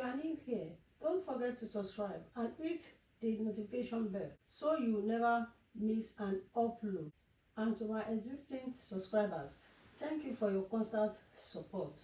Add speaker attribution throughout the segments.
Speaker 1: are new here, don't forget to subscribe and hit the notification bell so you never miss an upload. And to my existing subscribers, thank you for your constant support.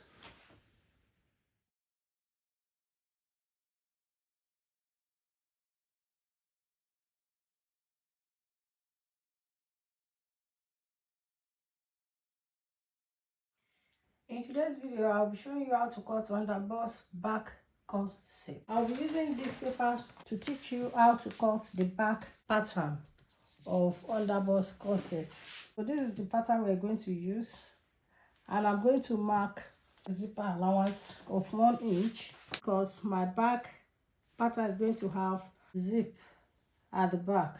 Speaker 1: In today's video, I'll be showing you how to cut underbust back corset. I'll be using this paper to teach you how to cut the back pattern of underbust corset. So this is the pattern we're going to use, and I'm going to mark zipper allowance of 1 inch because my back pattern is going to have zip at the back,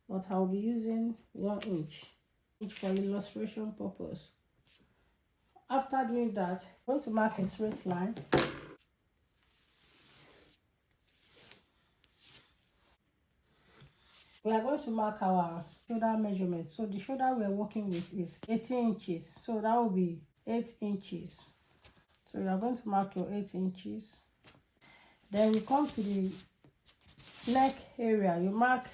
Speaker 1: but I'll be using 1 inch for illustration purpose. After doing that, I'm going to mark a straight line. We are going to mark our shoulder measurement. So the shoulder we are working with is 18 inches. So that will be 8 inches. So you are going to mark your 8 inches. Then we come to the neck area. You mark.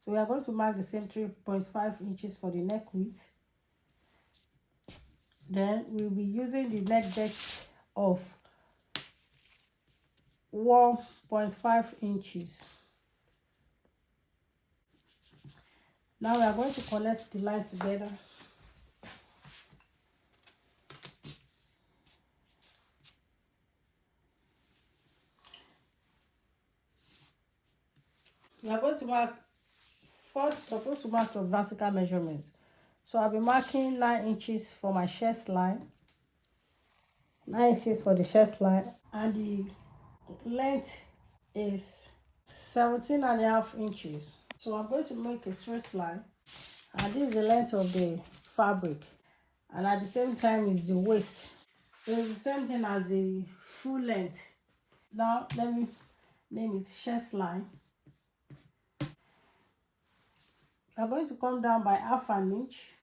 Speaker 1: So we are going to mark the same 3.5 inches for the neck width. Then we'll be using the neck depth of 1.5 inches. Now we are going to connect the line together. We are going to mark, first supposed to mark the vertical measurement. So I'll be marking 9 inches for my chest line, 9 inches for the chest line, and the length is 17.5 inches. So I'm going to make a straight line, and this is the length of the fabric, and at the same time is the waist. So it's the same thing as the full length. Now let me name it chest line. We are going to come down by 1/2 inch.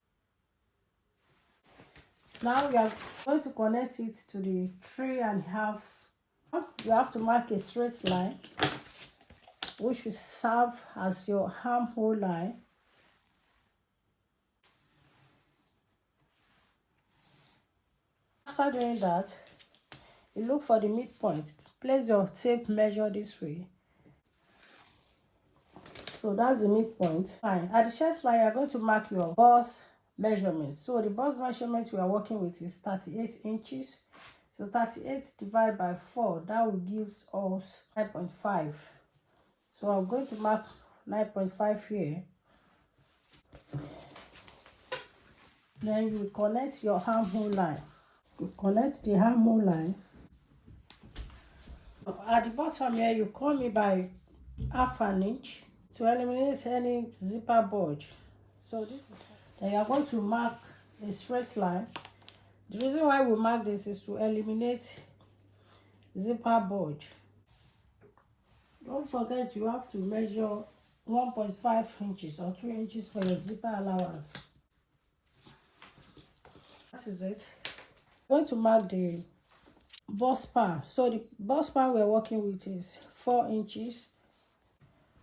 Speaker 1: Now we are going to connect it to the 3.5. You have to mark a straight line, which will serve as your armhole line. After doing that, you look for the midpoint. Place your tape measure this way. So that's the midpoint. Fine. At the chest line, you are going to mark your bust measurement. So the bust measurement we are working with is 38 inches. So 38 divided by 4, that will give us 9.5. So I'm going to mark 9.5 here. Then you connect your armhole line. You connect the armhole line. At the bottom here, you come in by 1/2 inch to eliminate any zipper bulge. So this is, then you are going to mark a straight line. The reason why we mark this is to eliminate zipper bulge. Don't forget you have to measure 1.5 inches or 2 inches for your zipper allowance. That is it. I'm going to mark the bust span. So the bust span we're working with is 4 inches.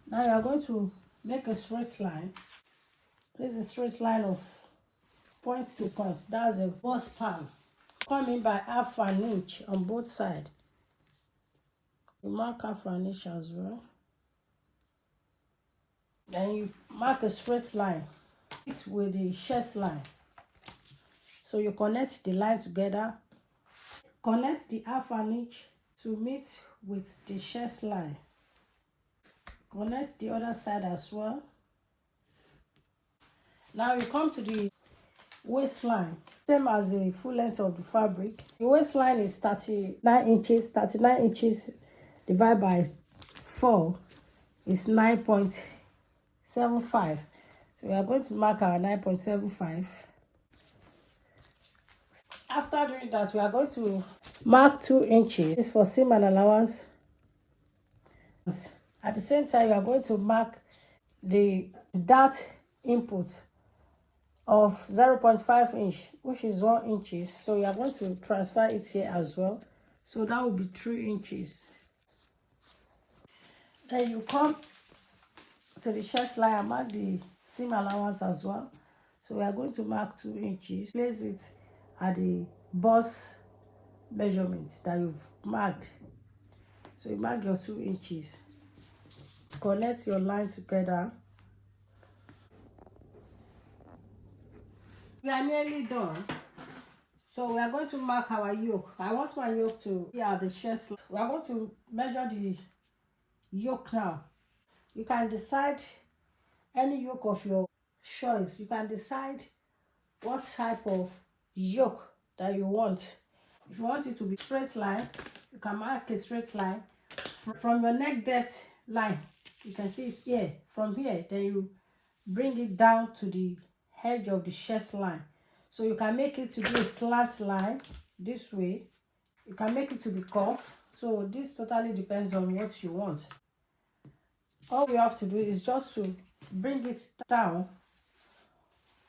Speaker 1: Now you are going to make a straight line. This is a straight line of point to point. That's a bust span. Come in by 1/2 inch on both sides. You mark 1/2 inch as well. Then you mark a straight line with the chest line. So you connect the line together. Connect the 1/2 inch to meet with the chest line. Connect the other side as well. Now you come to the waistline, same as the full length of the fabric. The waistline is 39 inches. 39 inches divided by 4 is 9.75. So we are going to mark our 9.75. After doing that, we are going to mark 2 inches. This is for seam and allowance. At the same time, you are going to mark the dart input of 0.5 inch, which is 1 inch. So you are going to transfer it here as well. So that will be 3 inches. Then you come to the chest line and mark the seam allowance as well. So we are going to mark 2 inches. Place it at the bust measurement that you've marked. So you mark your 2 inches. Connect your line together. We are nearly done. So we are going to mark our yoke. I want my yoke to be at the chest. We are going to measure the yoke now. You can decide any yoke of your choice. You can decide what type of yoke that you want. If you want it to be straight line, you can mark a straight line from your neck depth line. You can see it here. From here, then you bring it down to the edge of the chest line. So you can make it to be a slant line this way. You can make it to be curved. So this totally depends on what you want. All we have to do is just to bring it down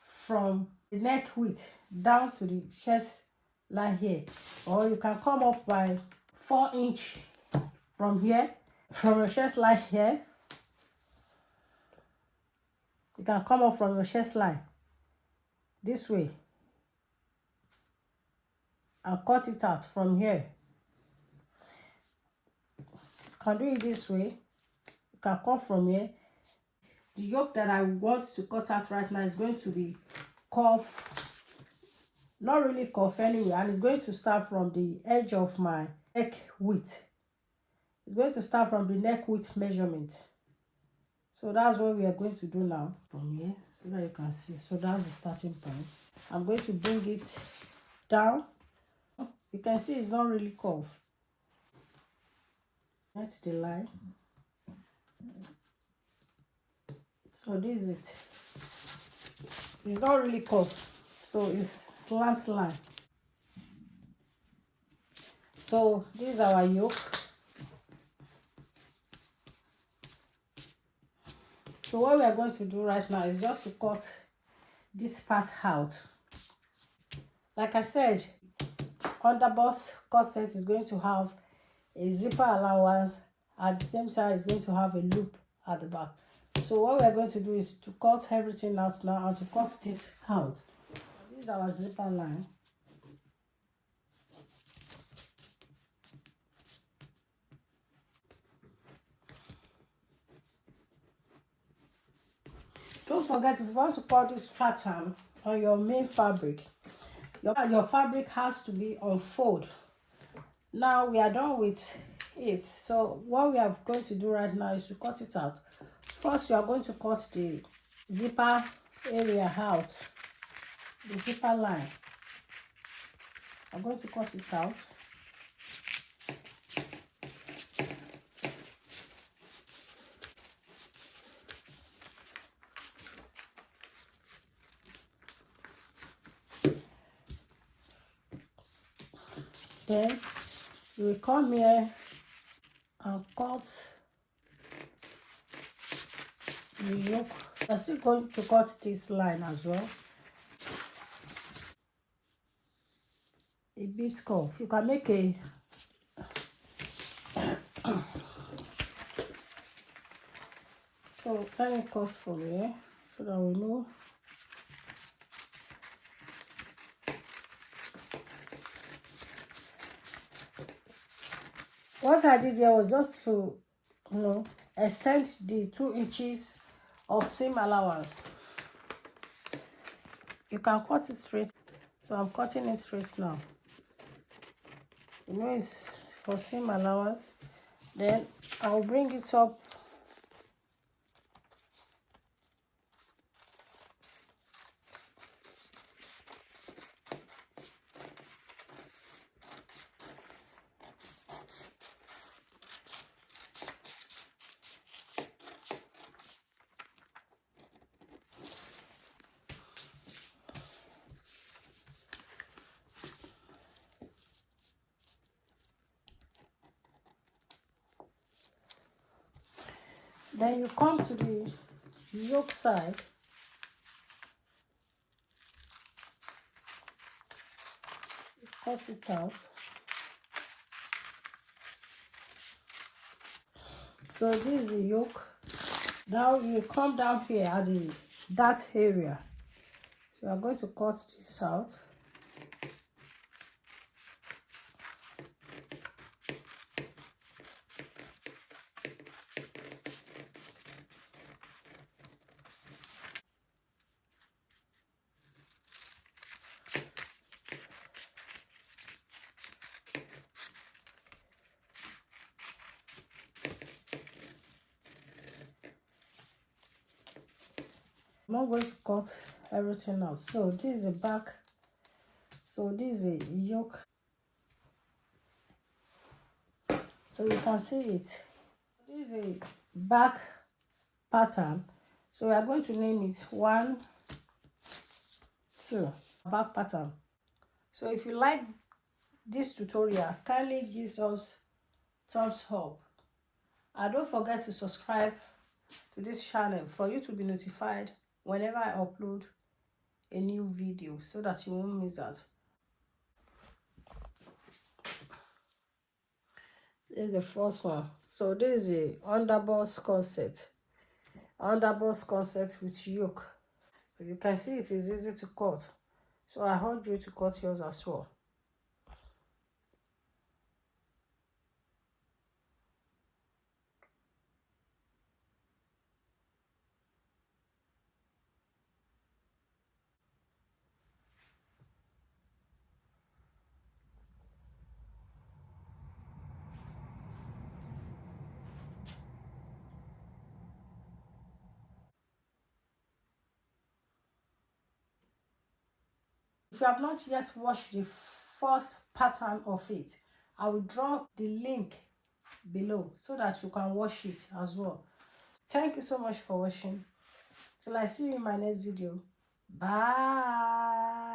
Speaker 1: from the neck width down to the chest line here. Or you can come up by 4 inch from here, from your chest line here. You can come up from your chest line this way and cut it out from here. You can do it this way. You can cut from here. The yoke that I want to cut out right now is going to be curved, not really curved anyway, and it's going to start from the edge of my neck width. It's going to start from the neck width measurement. So that's what we are going to do now from here, so that you can see. So that's the starting point. I'm going to bring it down. You can see it's not really curved. That's the line. So this is it. It's not really curved, so it's slant line. So this is our yoke. So what we are going to do right now is just to cut this part out. Like I said, underbust corset is going to have a zipper allowance. At the same time, it's going to have a loop at the back. So what we are going to do is to cut everything out now and to cut this out. This is our zipper line. Don't forget, if you want to cut this pattern on your main fabric, your fabric has to be on fold. Now we are done with it. So what we are going to do right now is to cut it out. First, you are going to cut the zipper area out, the zipper line. I'm going to cut it out. Then you will come here and cut the yoke. I'm still going to cut this line as well. A bit curve. You can make a so let me cut from here so that we know. What I did here was just to, extend the 2 inches of seam allowance. You can cut it straight. So I'm cutting it straight now. It's for seam allowance. Then I'll bring it up. Then you come to the yoke side. You cut it out. So this is the yoke. Now you come down here at that area. So I'm going to cut this out. I'm not going to cut everything out. So this is the back. So this is a yoke. So you can see it. This is a back pattern. So we are going to name it 1, 2 back pattern. So if you like this tutorial, kindly give us thumbs up, and don't forget to subscribe to this channel for you to be notified whenever I upload a new video, so that you won't miss out. This is the first one. So this is the underbust corset. Underbust corset with yoke. So you can see it is easy to cut. So I urge you to cut yours as well. If you have not yet watched the first pattern of it, I will drop the link below so that you can watch it as well. Thank you so much for watching. Till I see you in my next video. Bye.